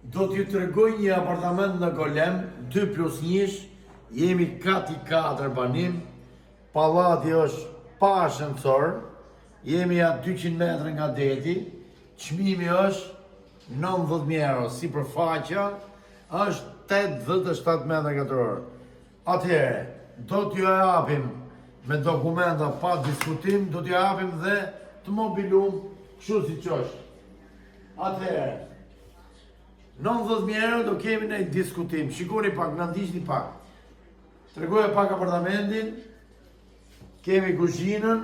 Do t'ju të regoj një apartament në Golem, 2+1, jemi kati 4 banim, pallati është pa ascensor, jemi a 200 metra nga deti, çmimi është 90.000 euro, si përfaqja është 87 metra katror. Atëherë, do t'ju japim me dokumenta pa diskutim, do t'ju japim dhe të mobilum kështu si qështë. Atëherë, 90.000 euro do kemi në diskutim. Shikoni pak, në ndishni pak. Tregoj pak apartamentin. Kemi kuzhinën.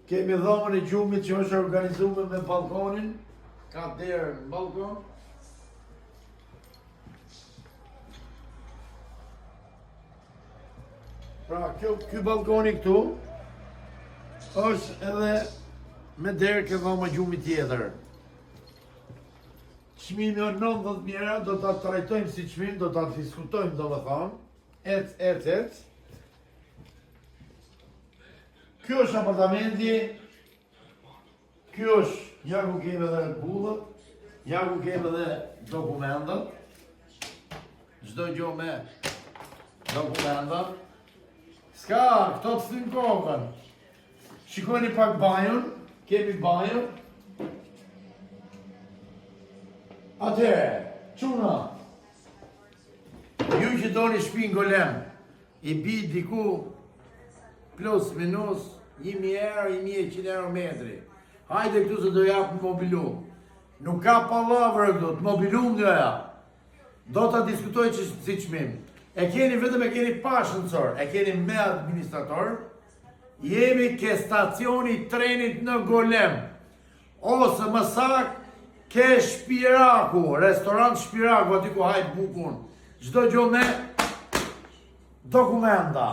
Kemi dhomën e gjumit që është organizuar me balkonin. Ka derë në balkon. Pra, ky balkoni këtu është edhe me derë ke dhoma gjumit tjetër. Çmimi është 90.000 euro, do ta trajtojmë si çmim, do ta diskutojmë domethënë. Ec. Ky është apartamenti. Ky është ja ku kemi edhe bullët, ja ku kemi edhe dokumentat. Çdo gjë me dokumentat. Ska, këto të thyn kokën. Shikoni pak banjon, kemi banjon. Atëherë, çuna, ju që doni shtëpi në Golem, i bi diku plus minus 1.000 euro, 1.100 euro metri. Hajde këtu se do japë mobilum. Nuk ka pallavër këtu, të mobilum do japë. Do ta diskutoj si çmim. E keni vetëm e keni pa ascensor, e keni me administrator. Jemi ke stacioni trenit në Golem. Ose më saktë ke Shpiraku, restorant Shpiraku, aty ku hajt bukun. Çdo gjë me dokumenta.